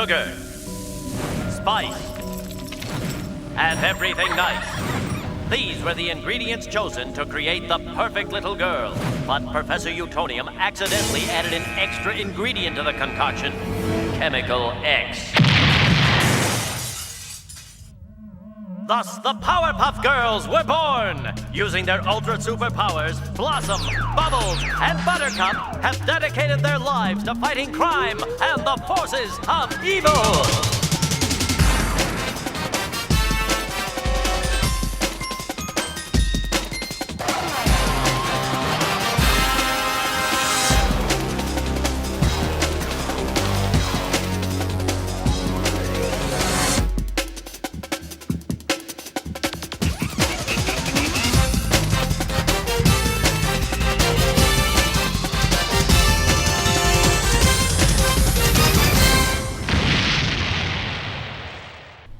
sugar, spice, and everything nice. These were the ingredients chosen to create the perfect little girl. But Professor Utonium accidentally added an extra ingredient to the concoction, Chemical X. Thus, the Powerpuff Girls were born! Using their ultra superpowers, Blossom, Bubbles, and Buttercup have dedicated their lives to fighting crime and the forces of evil!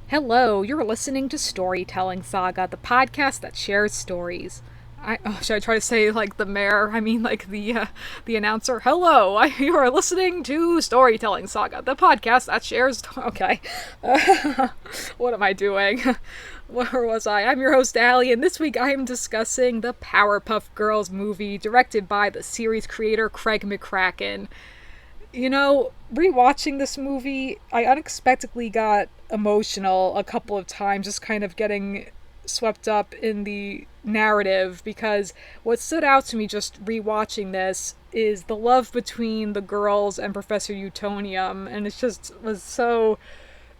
Hello, you're listening to Storytelling Saga, the podcast that shares stories. Should I try to say like the mayor? I mean like the announcer. Hello, you are listening to Storytelling Saga, the podcast that shares... Okay. What am I doing? Where was I? I'm your host, Allie, and this week I am discussing the Powerpuff Girls movie, directed by the series creator Craig McCracken. You know, rewatching this movie, I unexpectedly got emotional a couple of times, just kind of getting swept up in the narrative, because what stood out to me just rewatching this is the love between the girls and Professor Utonium, and it just was so,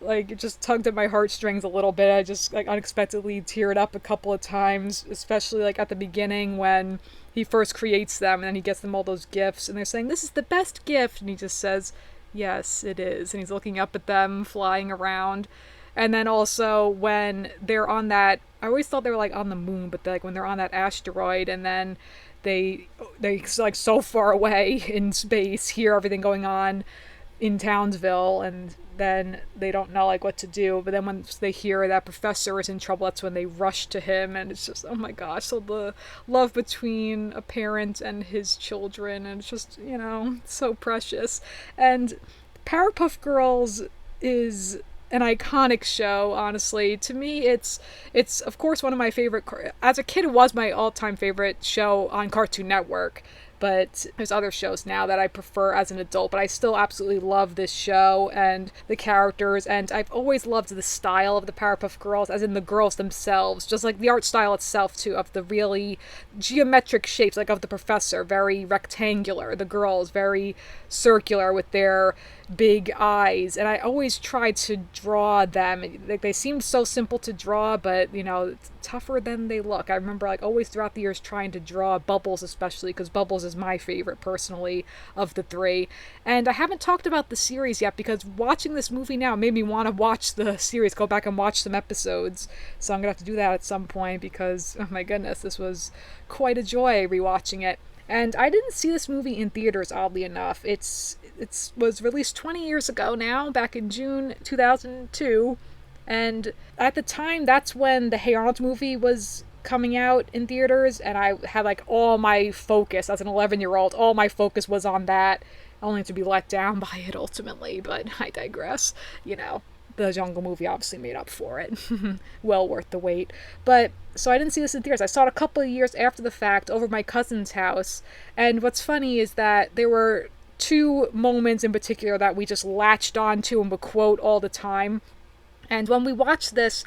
like, it just tugged at my heartstrings a little bit. I just, like, unexpectedly teared up a couple of times, especially, like, at the beginning when he first creates them, and then he gets them all those gifts, and they're saying, "This is the best gift," and he just says, "Yes, it is," and he's looking up at them, flying around. And then also, when they're on that, I always thought they were, like, on the moon, but, like, when they're on that asteroid, and then they like, so far away in space, hear everything going on in Townsville, and then they don't know, like, what to do. But then once they hear that Professor is in trouble, that's when they rush to him, and it's just, oh my gosh. So the love between a parent and his children, and it's just, you know, so precious. And Powerpuff Girls is an iconic show, honestly. To me, it's of course one of my favorite... As a kid, it was my all-time favorite show on Cartoon Network. But there's other shows now that I prefer as an adult, but I still absolutely love this show and the characters, and I've always loved the style of the Powerpuff Girls, as in the girls themselves, just like the art style itself too, of the really geometric shapes, like of the Professor, very rectangular, the girls very circular with their big eyes, and I always tried to draw them. Like, they seemed so simple to draw, but, you know, it's tougher than they look. I remember, like, always throughout the years trying to draw Bubbles, especially, because Bubbles is my favorite, personally, of the three. And I haven't talked about the series yet, because watching this movie now made me want to watch the series, go back and watch some episodes. So I'm gonna have to do that at some point, because, oh my goodness, this was quite a joy rewatching it. And I didn't see this movie in theaters, oddly enough. It was released 20 years ago now, back in June 2002. And at the time, that's when the Hey Arnold movie was coming out in theaters. And I had, like, all my focus, as an 11-year-old, all my focus was on that, only to be let down by it ultimately. But I digress, you know. The Jungle movie obviously made up for it. Well worth the wait. But, so I didn't see this in theaters. I saw it a couple of years after the fact over my cousin's house. And what's funny is that there were two moments in particular that we just latched onto and would quote all the time. And when we watched this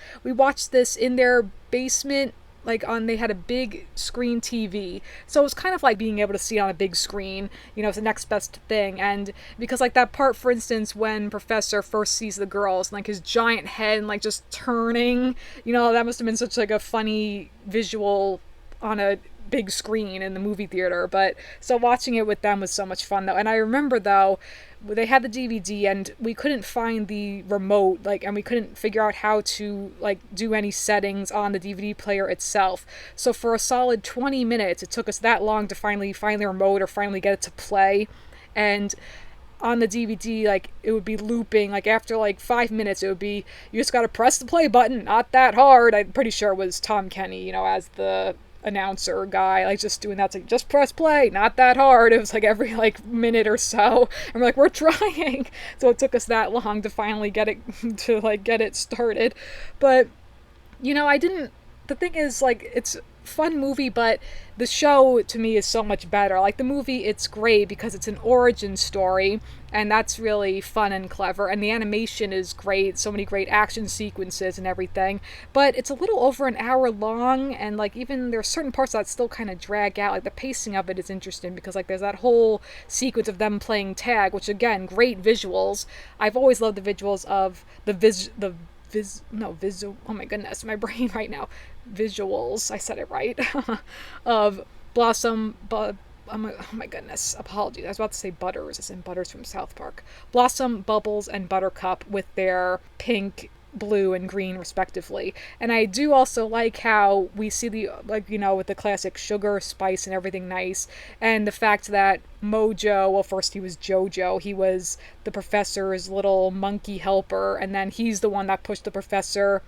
in their basement, like, they had a big screen TV. So it was kind of like being able to see it on a big screen, you know, it's the next best thing. And because, like, that part, for instance, when Professor first sees the girls, and, like, his giant head and, like, just turning, you know, that must have been such, like, a funny visual on a big screen in the movie theater. But so watching it with them was so much fun, though. And I remember, though, they had the DVD and we couldn't find the remote, like, and we couldn't figure out how to, like, do any settings on the DVD player itself. So for a solid 20 minutes, it took us that long to finally find the remote or finally get it to play. And on the DVD, like, it would be looping, like, after, like, 5 minutes, it would be, you just gotta press the play button, not that hard. I'm pretty sure it was Tom Kenny, you know, as the announcer guy, like just doing that. It's like, just press play, not that hard. It was like every like minute or so, and we're like, we're trying. So it took us that long to finally get it started. But the thing is, like, it's a fun movie, but the show to me is so much better. Like, the movie, it's great because it's an origin story, and that's really fun and clever, and the animation is great, so many great action sequences and everything, but it's a little over an hour long, and like even there's certain parts that still kind of drag out. Like, the pacing of it is interesting because like there's that whole sequence of them playing tag, which again, great visuals. I've always loved the visuals of oh my goodness, my brain right now. Visuals, I said it right, of oh my goodness, apologies. I was about to say Butters, as in Butters from South Park. Blossom, Bubbles, and Buttercup with their pink, blue, and green respectively. And I do also like how we see with the classic sugar, spice, and everything nice. And the fact that Mojo, well, first he was Jojo. He was the professor's little monkey helper, and then he's the one that pushed the professor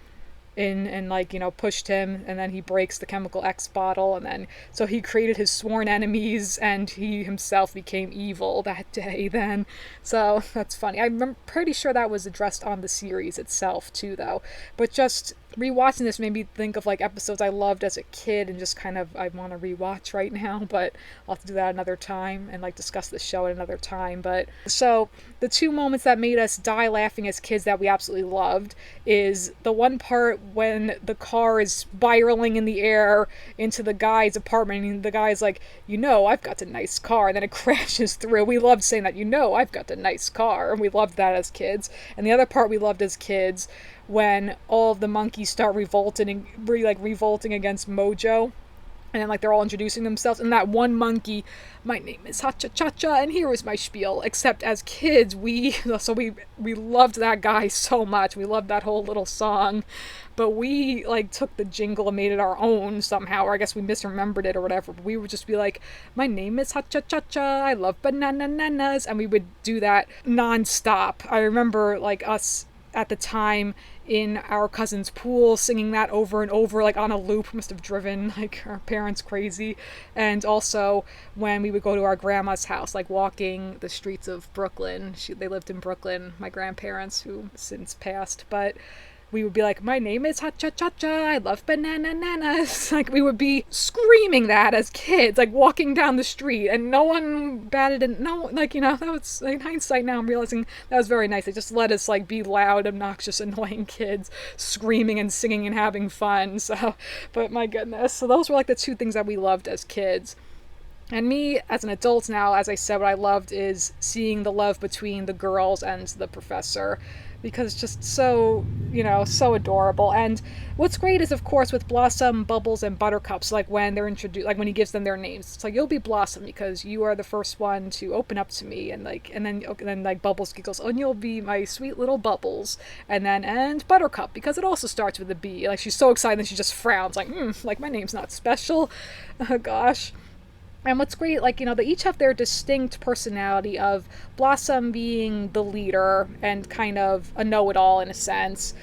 in and pushed him, and then he breaks the chemical X bottle, and then so he created his sworn enemies, and he himself became evil that day then. So that's funny. I'm pretty sure that was addressed on the series itself too, though. But just rewatching this made me think of like episodes I loved as a kid, and just kind of I want to rewatch right now, but I'll have to do that another time and like discuss the show at another time. But so the two moments that made us die laughing as kids that we absolutely loved is the one part when the car is spiraling in the air into the guy's apartment, and the guy's like, I've got a nice car, and then it crashes through. We loved saying that, I've got a nice car, and we loved that as kids. And the other part we loved as kids, when all of the monkeys start revolting against Mojo, and then like they're all introducing themselves, and that one monkey, my name is Cha-Cha-Cha, and here is my spiel. Except as kids, we loved that guy so much. We loved that whole little song, but we like took the jingle and made it our own somehow, or I guess we misremembered it or whatever. But we would just be like, my name is Cha-Cha-Cha, I love banana-nanas, and we would do that non-stop. I remember like us at the time in our cousin's pool singing that over and over, like on a loop. Must have driven like our parents crazy. And also when we would go to our grandma's house, like walking the streets of Brooklyn. They lived in Brooklyn, my grandparents, who since passed, but we would be like, my name is Cha-Cha-Cha-Cha, I love banana-nanas. Like, we would be screaming that as kids, like, walking down the street, and no one batted an... No, like, that was, in hindsight now, I'm realizing that was very nice. They just let us, like, be loud, obnoxious, annoying kids, screaming and singing and having fun, so... But, my goodness. So those were, like, the two things that we loved as kids. And me, as an adult now, as I said, what I loved is seeing the love between the girls and the professor, because it's just so, so adorable. And what's great is, of course, with Blossom, Bubbles, and Buttercups, like when they're introduced, like when he gives them their names, it's like, you'll be Blossom because you are the first one to open up to me, and then Bubbles giggles, oh, and you'll be my sweet little Bubbles, and Buttercup, because it also starts with a B. Like, she's so excited, and she just frowns, like my name's not special. Oh, gosh. And what's great, like, they each have their distinct personality, of Blossom being the leader and kind of a know-it-all in a sense,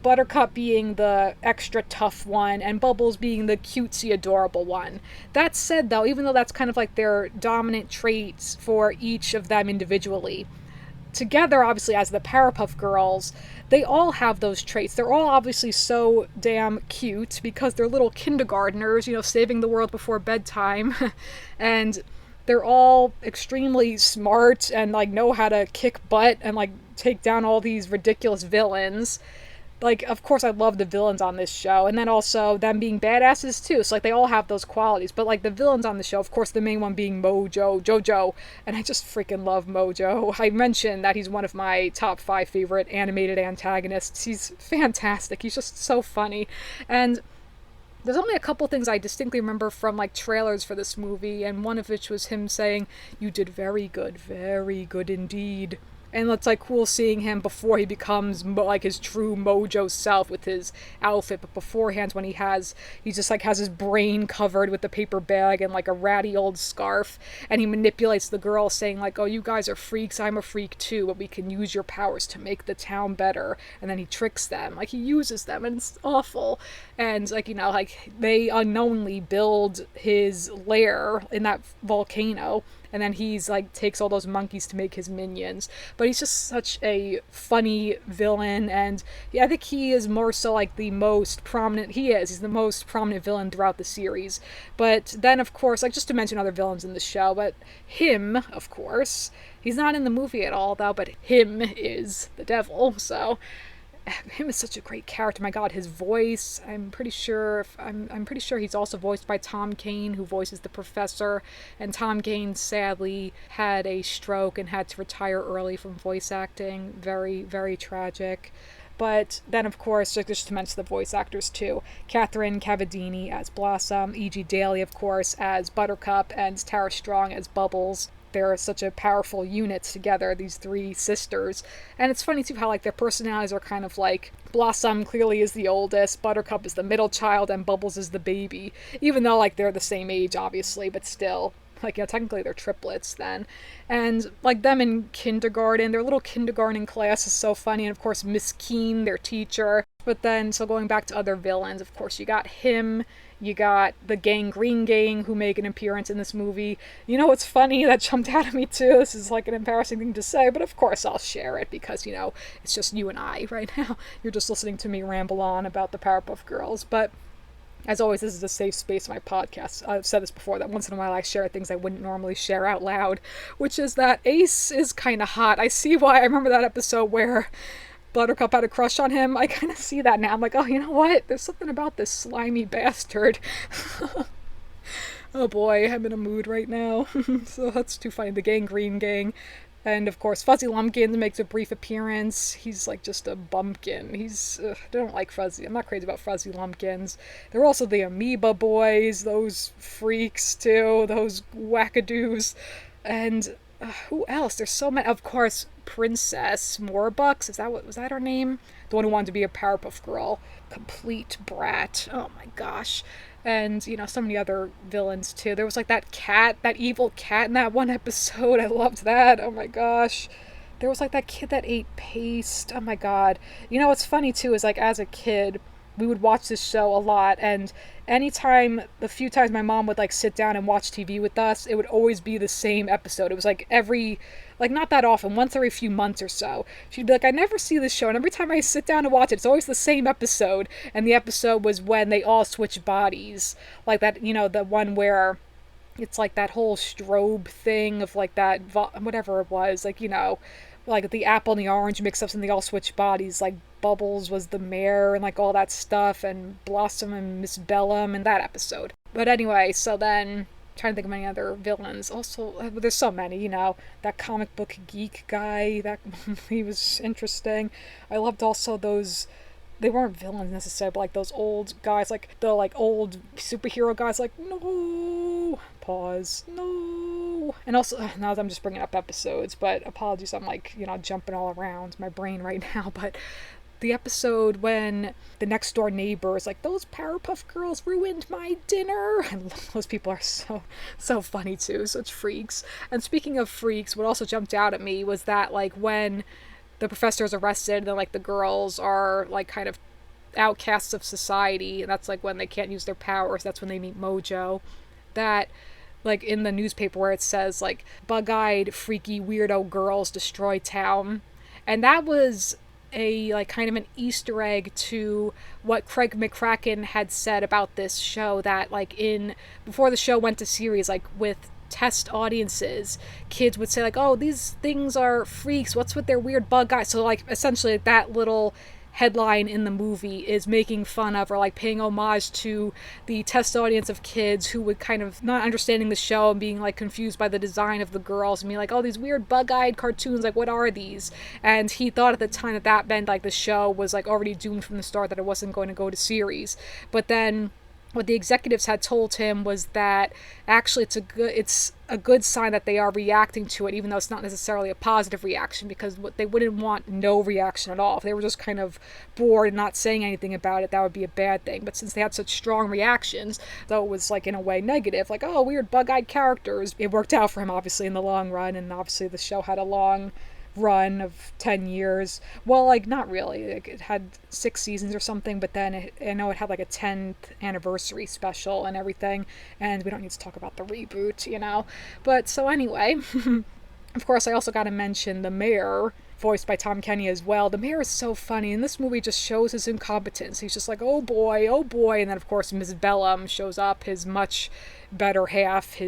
Buttercup being the extra tough one, and Bubbles being the cutesy, adorable one. That said, though, even though that's kind of like their dominant traits for each of them individually, together, obviously, as the Powerpuff Girls, they all have those traits. They're all obviously so damn cute because they're little kindergartners, saving the world before bedtime. And they're all extremely smart and, like, know how to kick butt and, like, take down all these ridiculous villains. Like, of course, I love the villains on this show, and then also them being badasses too, so, like, they all have those qualities, but, like, the villains on the show, of course, the main one being Jojo, and I just freaking love Mojo. I mentioned that he's one of my top 5 favorite animated antagonists. He's fantastic. He's just so funny, and there's only a couple things I distinctly remember from, like, trailers for this movie, and one of which was him saying, "You did very good indeed." And it's like cool seeing him before he becomes like his true mojo self with his outfit. But beforehand, when he just like has his brain covered with the paper bag and like a ratty old scarf, and he manipulates the girl, saying like, "Oh, you guys are freaks. I'm a freak too, but we can use your powers to make the town better." And then he tricks them, like he uses them, and it's awful. And like like they unknowingly build his lair in that volcano. And then he's like takes all those monkeys to make his minions. But he's just such a funny villain, and yeah, I think he is more so like the most prominent. He's the most prominent villain throughout the series. But then of course, like just to mention other villains in the show, but him, of course, he's not in the movie at all though, but him is the devil. So him is such a great character. My God, his voice. I'm pretty sure he's also voiced by Tom Kane, who voices the professor. And Tom Kane sadly had a stroke and had to retire early from voice acting. Very, very tragic. But then, of course, just to mention the voice actors too, Catherine Cavadini as Blossom, E.G. Daly, of course, as Buttercup, and Tara Strong as Bubbles. They're such a powerful unit together, these three sisters. And it's funny too how like their personalities are kind of like Blossom clearly is the oldest, Buttercup is the middle child, and Bubbles is the baby. Even though like they're the same age obviously, but still. Like, technically they're triplets then. And, like, them in kindergarten, their little kindergarten class is so funny. And, of course, Miss Keen, their teacher. But then, so going back to other villains, of course, you got him. You got the Green Gang, who make an appearance in this movie. You know what's funny? That jumped out at me, too. This is, like, an embarrassing thing to say. But, of course, I'll share it because, it's just you and I right now. You're just listening to me ramble on about the Powerpuff Girls. But as always, this is a safe space in my podcast. I've said this before, that once in a while I share things I wouldn't normally share out loud, which is that Ace is kind of hot. I see why. I remember that episode where Buttercup had a crush on him. I kind of see that now. I'm like, oh, you know what? There's something about this slimy bastard. Oh boy, I'm in a mood right now. So that's too funny. The Green Gang. And, of course, Fuzzy Lumpkins makes a brief appearance. He's, like, just a bumpkin. I don't like Fuzzy. I'm not crazy about Fuzzy Lumpkins. There are also the Amoeba Boys, those freaks, too, those wackadoos. And who else? There's so many. Of course, Princess Morbucks. Was that her name? The one who wanted to be a Powerpuff Girl. Complete brat. Oh, my gosh. And, so many other villains, too. There was, like, that evil cat in that one episode. I loved that. Oh, my gosh. There was, like, that kid that ate paste. Oh, my God. What's funny, too, is, like, as a kid, we would watch this show a lot, and the few times my mom would, like, sit down and watch TV with us, it would always be the same episode. It was, like, not that often, once every few months or so. She'd be like, I never see this show, and every time I sit down and watch it, it's always the same episode, and the episode was when they all switch bodies. Like that, the one where it's, like, that whole strobe thing of, like, that, whatever it was, like, like the apple and the orange mix-ups and they all switch bodies, like Bubbles was the mayor and like all that stuff, and Blossom and Miss Bellum in that episode. But anyway, so then, trying to think of any other villains. Also, there's so many, that comic book geek guy, he was interesting. I loved also those, they weren't villains necessarily, but like those old guys, like the like old superhero guys, like, no, pause, no. And also, now I'm just bringing up episodes, but apologies, I'm like, jumping all around my brain right now, but the episode when the next door neighbor is like, those Powerpuff Girls ruined my dinner. And those people are so funny too, such freaks. And speaking of freaks, what also jumped out at me was that like when the professor is arrested, then like the girls are like kind of outcasts of society, and that's like when they can't use their powers, that's when they meet Mojo. That like in the newspaper where it says like bug-eyed freaky weirdo girls destroy town, and that was a like kind of an Easter egg to what Craig McCracken had said about this show, that like before the show went to series, like with test audiences, kids would say like, oh, these things are freaks, what's with their weird bug eyes? So like essentially that little headline in the movie is making fun of or like paying homage to the test audience of kids who would kind of not understanding the show and being like confused by the design of the girls and being like, oh, these weird bug-eyed cartoons, like what are these? And he thought at the time that meant like the show was like already doomed from the start, that it wasn't going to go to series. But then what the executives had told him was that actually it's a good sign that they are reacting to it, even though it's not necessarily a positive reaction, because what they wouldn't want no reaction at all. If they were just kind of bored and not saying anything about it, that would be a bad thing. But since they had such strong reactions, though it was like in a way negative, like, oh, weird bug-eyed characters, it worked out for him obviously in the long run, and obviously the show had a long run of 10 years. Well, like, not really. Like, it had 6 seasons or something, but then I know it had like a 10th anniversary special and everything, and we don't need to talk about the reboot, you know. But so anyway, of course, I also got to mention the mayor, voiced by Tom Kenny as well. The mayor is so funny, and this movie just shows his incompetence. He's just like, oh boy, and then of course Ms. Bellum shows up, his much better half,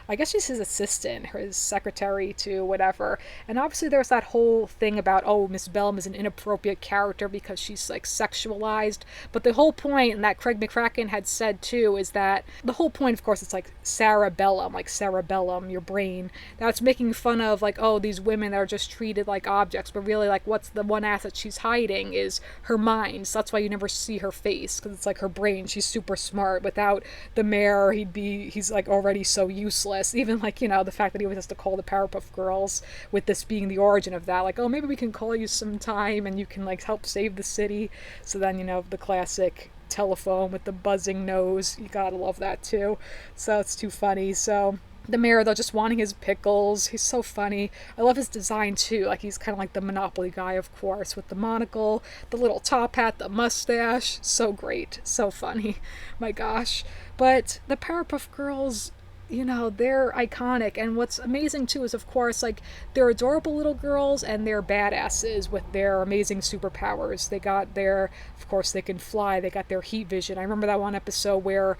I guess she's his assistant, or his secretary to whatever. And obviously there's that whole thing about, oh, Miss Bellum is an inappropriate character because she's like sexualized. But the whole point, and that Craig McCracken had said too, is that the whole point, of course, it's like Sarah Bellum, like cerebellum, your brain. That's making fun of like, oh, these women that are just treated like objects. But really, like, what's the one asset she's hiding is her mind. So that's why you never see her face, because it's like her brain. She's super smart. Without the mayor, he's like already so useless. Even like, you know, the fact that he always has to call the Powerpuff Girls, with this being the origin of that, like, oh, maybe we can call you sometime and you can like help save the city. So then, you know, the classic telephone with the buzzing nose, you gotta love that too. So it's too funny. So the mayor, though, just wanting his pickles. He's so funny. I love his design too. Like, he's kind of like the Monopoly guy, of course, with the monocle, the little top hat, the mustache. So great. So funny. My gosh. But the Powerpuff Girls, you know, they're iconic. And what's amazing too is, of course, like, they're adorable little girls and they're badasses with their amazing superpowers. They got their, of course, they can fly. They got their heat vision. I remember that one episode where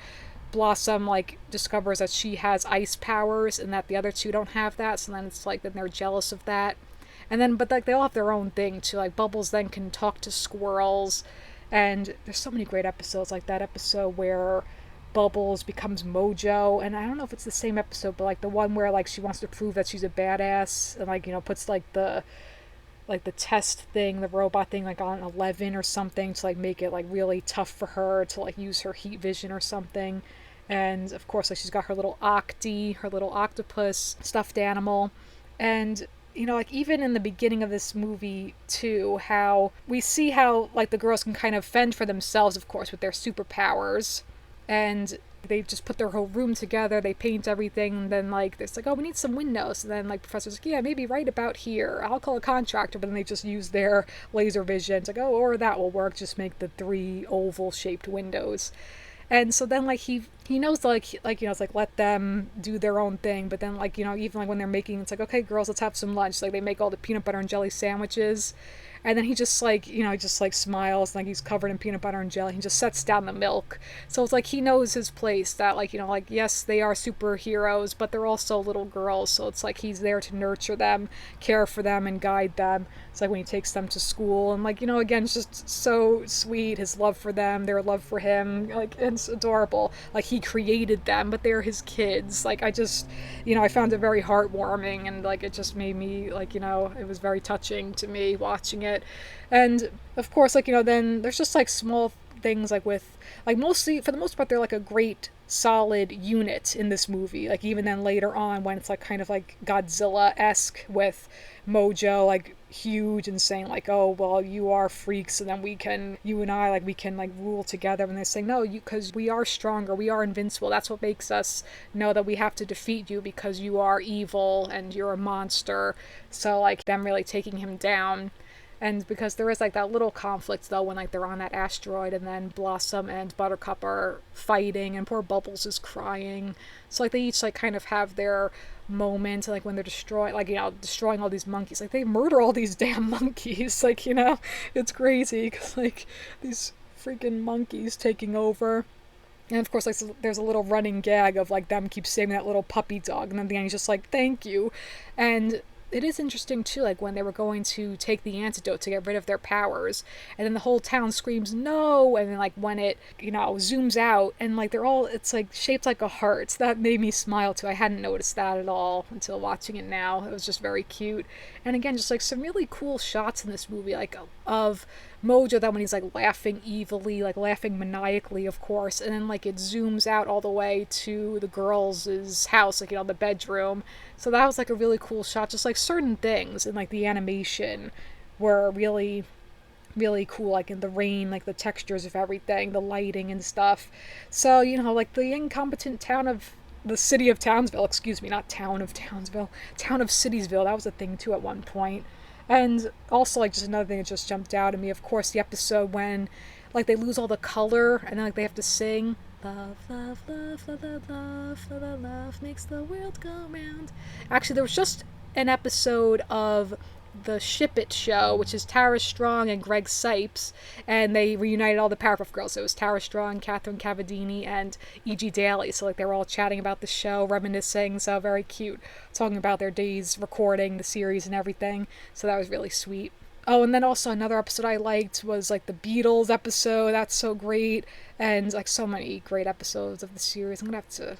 Blossom like discovers that she has ice powers and that the other two don't have that. So then it's like, then they're jealous of that. And then, but like, they all have their own thing too. Like, Bubbles then can talk to squirrels. And there's so many great episodes, like that episode where Bubbles becomes Mojo, and I don't know if it's the same episode, but like the one where like she wants to prove that she's a badass and like, you know, puts like the test thing, the robot thing, like on 11 or something to like make it like really tough for her to like use her heat vision or something. And of course, like, she's got her little Octi, her little octopus stuffed animal. And you know, like, even in the beginning of this movie too, how we see how like the girls can kind of fend for themselves, of course, with their superpowers. And they just put their whole room together, they paint everything, and then like it's like, oh, we need some windows, and then like Professor's like, yeah, maybe right about here, I'll call a contractor. But then they just use their laser vision. It's like, oh, or that will work, just make the 3 oval shaped windows. And so then like he knows, like you know, it's like, let them do their own thing. But then, like, you know, even like when they're making, it's like, okay, girls, let's have some lunch. Like, they make all the peanut butter and jelly sandwiches. And then he just like, you know, he just like smiles, like he's covered in peanut butter and jelly. He just sets down the milk. So it's like he knows his place, that like, you know, like, yes, they are superheroes, but they're also little girls. So it's like he's there to nurture them, care for them, and guide them. It's like when he takes them to school, and like, you know, again, it's just so sweet, his love for them, their love for him. Like, it's adorable. Like, he created them, but they're his kids. Like, I just, you know, I found it very heartwarming, and like, it just made me like, you know, it was very touching to me watching it. And of course, like, you know, then there's just like small things, like with, like, mostly for the most part, they're like a great solid unit in this movie. Like, even then later on when it's like kind of like Godzilla-esque with Mojo like huge and saying like, oh, well, you are freaks, and then you and I, like, we can like rule together. And they're saying, no, you, because we are stronger, we are invincible, that's what makes us know that we have to defeat you, because you are evil and you're a monster. So like, them really taking him down. And because there is like that little conflict though when like they're on that asteroid, and then Blossom and Buttercup are fighting and poor Bubbles is crying. So like, they each like kind of have their moment, like when they're destroying all these monkeys. Like, they murder all these damn monkeys. Like, you know, it's crazy, because like these freaking monkeys taking over. And of course, like, there's a little running gag of like them keep saving that little puppy dog, and then at the end he's just like, thank you. And it is interesting too, like when they were going to take the antidote to get rid of their powers, and then the whole town screams no, and then like when it, zooms out, and like they're all, it's like shaped like a heart. So that made me smile too. I hadn't noticed that at all until watching it now. It was just very cute. And again, just like some really cool shots in this movie, like of Mojo, that when he's like laughing evilly, like laughing maniacally, of course, and then like it zooms out all the way to the girls' house, like, the bedroom. So that was like a really cool shot. Just like certain things and like the animation were really, really cool, like in the rain, like the textures of everything, the lighting and stuff. So, like the incompetent the city of Townsville, excuse me, not town of Townsville, town of Citiesville, that was a thing too at one point. And also, like, just another thing that just jumped out at me, of course, the episode when, like, they lose all the color, and then, like, they have to sing, love, love, love, love, love, love, love, love, love makes the world go round. Actually, there was just an episode of the Ship It show, which is Tara Strong and Greg Sipes, and they reunited all the Powerpuff Girls. So it was Tara Strong, Catherine Cavadini, and E.G. Daly. So like they were all chatting about the show, reminiscing, so very cute, talking about their days recording the series and everything. So that was really sweet. Oh, and then also another episode I liked was like the Beatles episode. That's so great, and like so many great episodes of the series. I'm gonna have to,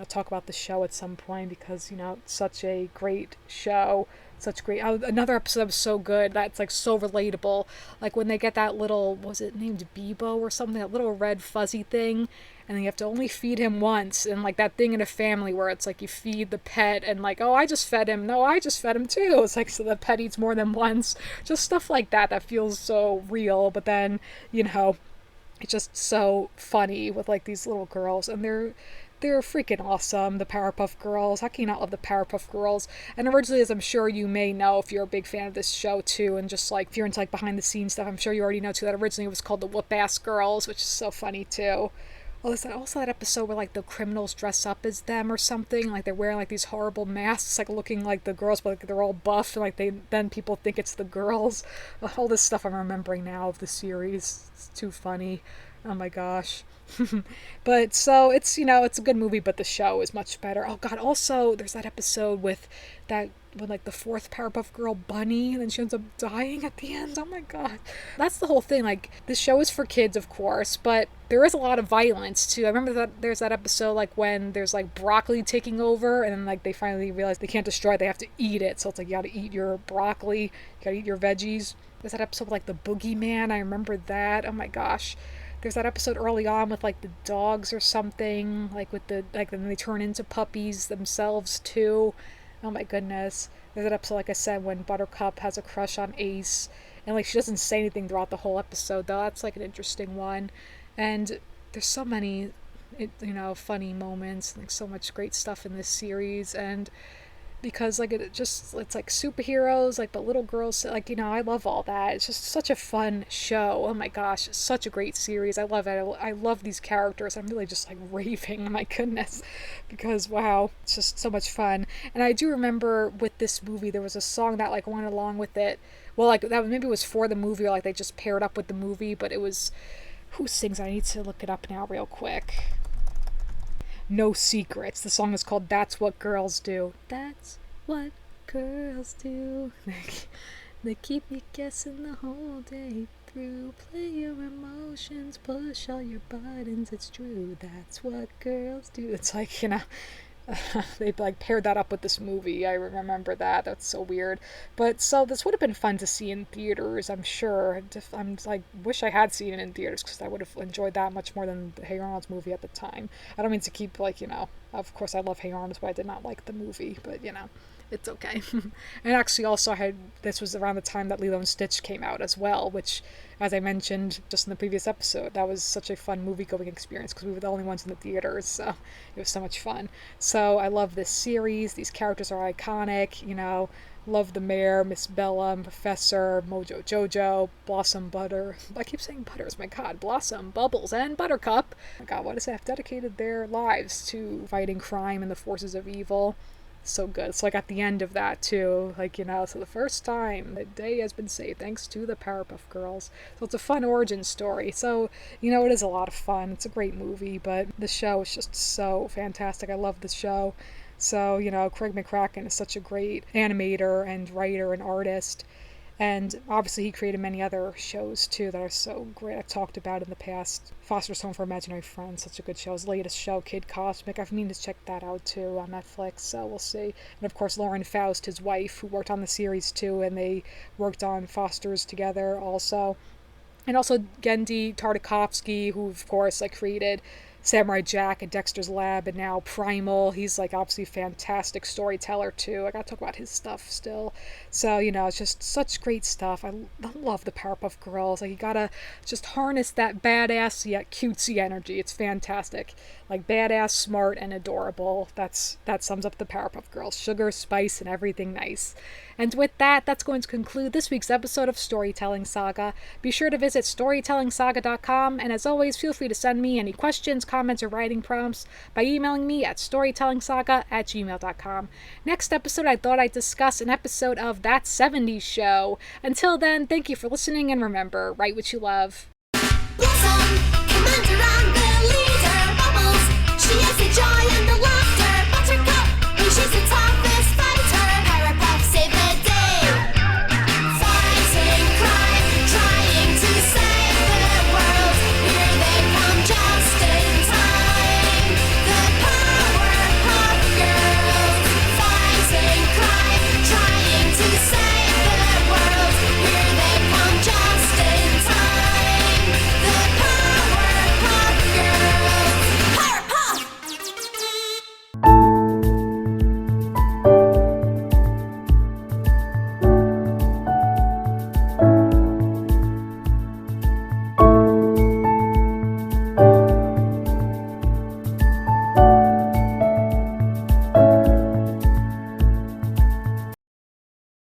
talk about the show at some point because it's such a great show. Such great. Another episode that was so good. That's like so relatable. Like when they get that little, was it named Bebo or something? That little red fuzzy thing, and then you have to only feed him once. And like that thing in a family where it's like you feed the pet, and like, oh, I just fed him. No, I just fed him too. It's like so the pet eats more than once. Just stuff like that that feels so real. But then it's just so funny with like these little girls, and they're freaking awesome, the Powerpuff Girls. How can you not love the Powerpuff Girls? And originally, as I'm sure you may know if you're a big fan of this show too, and just like if you're into like behind the scenes stuff, I'm sure you already know too that originally it was called the Whoop-Ass Girls, which is so funny too. Oh, there's also that episode where like the criminals dress up as them or something, like they're wearing like these horrible masks, like looking like the girls, but like they're all buff, and like then people think it's the girls. All this stuff I'm remembering now of the series. It's too funny. Oh my gosh. But so it's it's a good movie, but the show is much better. Oh god, also there's that episode with like the fourth Powerpuff Girl Bunny, and then she ends up dying at the end. Oh my god. That's the whole thing. Like this show is for kids, of course, but there is a lot of violence too. I remember that there's that episode like when there's like broccoli taking over, and then like they finally realize they can't destroy it, they have to eat it. So it's like you gotta eat your broccoli, you gotta eat your veggies. There's that episode with like the boogeyman. I remember that. Oh my gosh. There's that episode early on with like the dogs or something, like with the then they turn into puppies themselves too. Oh my goodness. There's that episode, like I said, when Buttercup has a crush on Ace, and like she doesn't say anything throughout the whole episode though. That's like an interesting one. And there's so many funny moments, like so much great stuff in this series. And because like it's like superheroes, like but little girls, like I love all that. It's just such a fun show. Oh my gosh, it's such a great series. I love it. I love these characters. I'm really just like raving, my goodness, because wow, it's just so much fun. And I do remember with this movie there was a song that like went along with it. Well, like that maybe it was for the movie, or like they just paired up with the movie, but it was, who sings? I need to look it up now real quick. No Secrets. The song is called That's What Girls Do. That's what girls do. They keep you guessing the whole day through. Play your emotions, push all your buttons. It's true. That's what girls do. It's like, they like paired that up with this movie. I remember that. That's so weird. But so this would have been fun to see in theaters, I'm sure. I'm like, wish I had seen it in theaters because I would have enjoyed that much more than the Hey Arnold's movie at the time. I don't mean to keep like, of course I love Hey Arnold's, but I did not like the movie. But it's okay. And actually also this was around the time that Lilo and Stitch came out as well, which, as I mentioned just in the previous episode, that was such a fun movie-going experience because we were the only ones in the theaters, so it was so much fun. So I love this series. These characters are iconic, love the mayor, Miss Bella, Professor, Mojo Jojo, Blossom Butter. I keep saying Butters, my god. Blossom, Bubbles, and Buttercup. Oh my god, what is that? Dedicated their lives to fighting crime and the forces of evil. So good. So like at the end of that too, like so the first time the day has been saved thanks to the Powerpuff Girls. So it's a fun origin story. So it is a lot of fun. It's a great movie, but the show is just so fantastic. I love the show. So, Craig McCracken is such a great animator and writer and artist. And obviously, he created many other shows too that are so great. I've talked about in the past. Foster's Home for Imaginary Friends, such a good show. His latest show, Kid Cosmic, I've meaning to check that out too on Netflix, so we'll see. And of course, Lauren Faust, his wife, who worked on the series too, and they worked on Foster's together also. And also Gendy Tartakovsky, who of course created Samurai Jack and Dexter's Lab and now Primal. He's obviously a fantastic storyteller too. I gotta talk about his stuff still. So, it's just such great stuff. I love the Powerpuff Girls. You gotta just harness that badass yet cutesy energy. It's fantastic. Badass, smart, and adorable. That sums up the Powerpuff Girls. Sugar, spice, and everything nice. And with that, that's going to conclude this week's episode of Storytelling Saga. Be sure to visit storytellingsaga.com, and as always, feel free to send me any questions, comments, or writing prompts by emailing me at storytellingsaga@gmail.com. Next episode, I thought I'd discuss an episode of That 70s Show. Until then, thank you for listening, and remember, write what you love. Blossom, commander and the leader, Bubbles, she is the joy and the laughter, Buttercup, when she's the time.